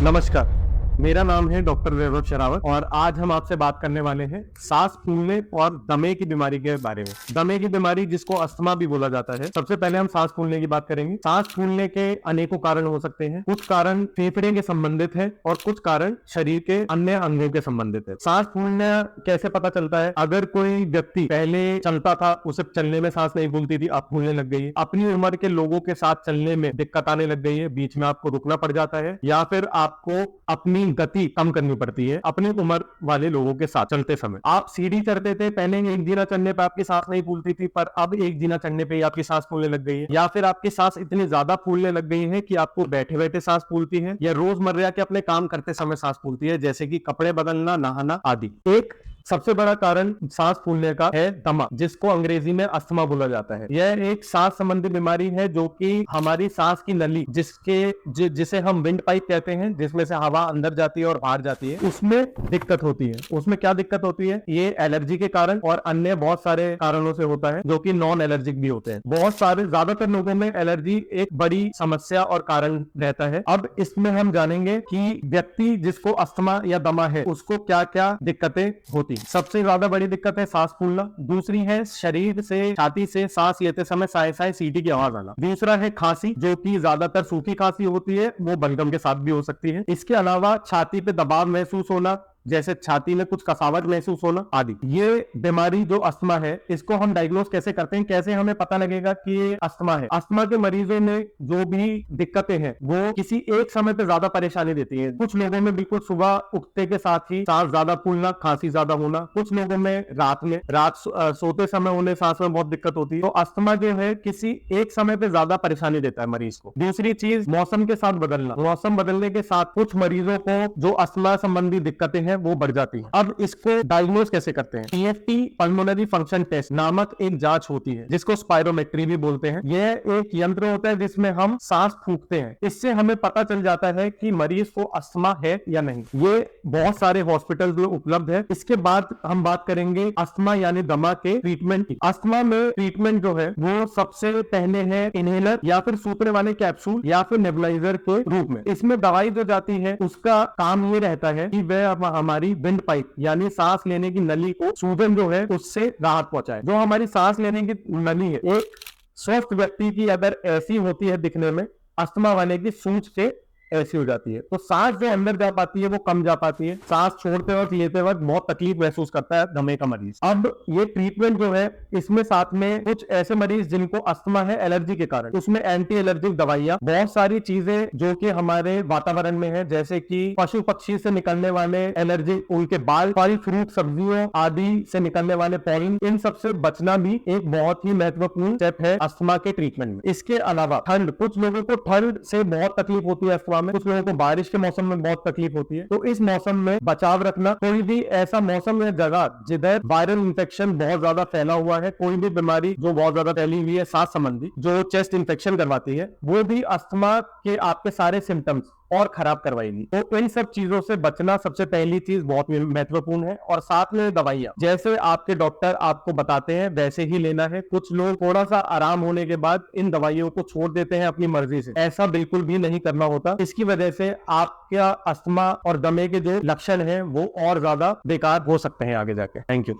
नमस्कार, मेरा नाम है डॉक्टर वैभव शेरावत और आज हम आपसे बात करने वाले हैं सांस फूलने और दमे की बीमारी के बारे में। दमे की बीमारी जिसको अस्थमा भी बोला जाता है। सबसे पहले हम सांस फूलने की बात करेंगे। सांस फूलने के अनेकों कारण हो सकते हैं। कुछ कारण फेफड़े के संबंधित है और कुछ कारण शरीर के अन्य अंगों के संबंधित है। सांस फूलना कैसे पता चलता है? अगर कोई व्यक्ति पहले चलता था, उसे चलने में सांस नहीं फूलती थी, अब फूलने लग गई है। अपनी उम्र के लोगों के साथ चलने में दिक्कत आने लग गई है, बीच में आपको रुकना पड़ जाता है, या फिर आपको अपनी गति कम करनी पड़ती है अपनी उम्र वाले लोगों के साथ चलते समय। आप सीढ़ी चढ़ते थे, पहले एक जीना चढ़ने पे आपकी सांस नहीं फूलती थी, पर अब एक जीना चढ़ने पे ही आपकी सांस फूलने लग गई है। या फिर आपकी सांस इतनी ज्यादा फूलने लग गई है कि आपको बैठे बैठे सांस फूलती है, या रोजमर्रा के अपने काम करते समय सांस फूलती है, जैसे कि कपड़े बदलना, नहाना आदि। एक सबसे बड़ा कारण सांस फूलने का है दमा, जिसको अंग्रेजी में अस्थमा बोला जाता है। यह एक सांस संबंधी बीमारी है जो कि हमारी सांस की नली जिसे हम विंड पाइप कहते हैं, जिसमें से हवा अंदर जाती है और बाहर जाती है, उसमें दिक्कत होती है। उसमें क्या दिक्कत होती है? ये एलर्जी के कारण और अन्य बहुत सारे कारणों से होता है, जो कि नॉन एलर्जिक भी होते हैं। बहुत सारे ज्यादातर लोगों में एलर्जी एक बड़ी समस्या और कारण रहता है। अब इसमें हम जानेंगे कि व्यक्ति जिसको अस्थमा या दमा है उसको क्या क्या दिक्कतें होती। सबसे ज्यादा बड़ी दिक्कत है सांस फूलना। दूसरी है शरीर से, छाती से सांस लेते समय साए साए सीटी की आवाज आना। दूसरा है खांसी, जो कि ज्यादातर सूखी खांसी होती है, वो बलगम के साथ भी हो सकती है। इसके अलावा छाती पे दबाव महसूस होना, जैसे छाती में कुछ कसावट महसूस होना आदि। ये बीमारी जो अस्थमा है, इसको हम डायग्नोस कैसे करते हैं? कैसे हमें पता लगेगा कि ये अस्थमा है? अस्थमा के मरीजों में जो भी दिक्कतें हैं वो किसी एक समय पे ज्यादा परेशानी देती है। कुछ लोगों में बिल्कुल सुबह उठते के साथ ही सांस ज्यादा फूलना, खांसी ज्यादा होना। कुछ लोगों में रात सोते समय उन्हें सांस में बहुत दिक्कत होती है। तो अस्थमा जो है किसी एक समय पे ज्यादा परेशानी देता है मरीज को। दूसरी चीज, मौसम के साथ बदलना। मौसम बदलने के साथ कुछ मरीजों को जो अस्थमा संबंधी दिक्कतें वो बढ़ जाती है। अब इसको डायग्नोस कैसे करते हैं? पीएफटी पल्मोनरी फंक्शन टेस्ट नामक एक जांच होती है, जिसको स्पायरोमेट्री भी बोलते हैं। यह एक यंत्र होता है जिसमें हम सांस फूंकते हैं। इससे हमें पता चल जाता है कि मरीज को अस्थमा है या नहीं। ये बहुत सारे हॉस्पिटल में उपलब्ध है। इसके बाद हम बात करेंगे अस्थमा यानी दमा के ट्रीटमेंट की। अस्थमा में ट्रीटमेंट जो है वो सबसे पहले है इनहेलर या फिर सूखने वाले कैप्सूल या फिर नेबुलाइजर के रूप में। इसमें दवाई जो जाती है उसका काम ये रहता है कि वह हमारी विंड पाइप यानी सांस लेने की नली को, सूजन जो है उससे राहत पहुंचाए। जो हमारी सांस लेने की नली है, एक स्वस्थ व्यक्ति की अगर ऐसी होती है दिखने में, अस्थमा वाले की सूंच से ऐसी हो जाती है। तो सांस जो अंदर जा पाती है वो कम जा पाती है। सांस छोड़ते वक्त, लेते वक्त बहुत तकलीफ महसूस करता है दमे का मरीज। अब ये ट्रीटमेंट जो है, इसमें साथ में कुछ ऐसे मरीज जिनको अस्थमा है एलर्जी के कारण, उसमें एंटी एलर्जिक दवाइयां, बहुत सारी चीजें जो कि हमारे वातावरण में है, जैसे कि पशु पक्षी से निकलने वाले एलर्जी, उनके बाल, फल फ्रूट सब्जियों आदि से निकलने वाले पॉलन, इन सबसे बचना भी एक बहुत ही महत्वपूर्ण स्टेप है अस्थमा के ट्रीटमेंट में। इसके अलावा ठंड, कुछ लोगों को ठंड से बहुत तकलीफ होती है अस्थमा में, कुछ लोगों को बारिश के मौसम में बहुत तकलीफ होती है। तो इस मौसम में बचाव रखना। कोई भी ऐसा मौसम या जगह जिधर वायरल इंफेक्शन बहुत ज्यादा फैला हुआ है, कोई भी बीमारी जो बहुत ज्यादा फैली हुई है सांस संबंधी, जो चेस्ट इंफेक्शन करवाती है, वो भी अस्थमा के आपके सारे सिम्टम्स और खराब करवाएगी। तो इन सब चीजों से बचना सबसे पहली चीज बहुत महत्वपूर्ण है। और साथ में दवाइयां, जैसे आपके डॉक्टर आपको बताते हैं वैसे ही लेना है। कुछ लोग थोड़ा सा आराम होने के बाद इन दवाइयों को छोड़ देते हैं अपनी मर्जी से, ऐसा बिल्कुल भी नहीं करना होता। इसकी वजह से आपका अस्थमा और दमे के जो लक्षण है वो और ज्यादा बेकार हो सकते हैं आगे जाके। Thank you.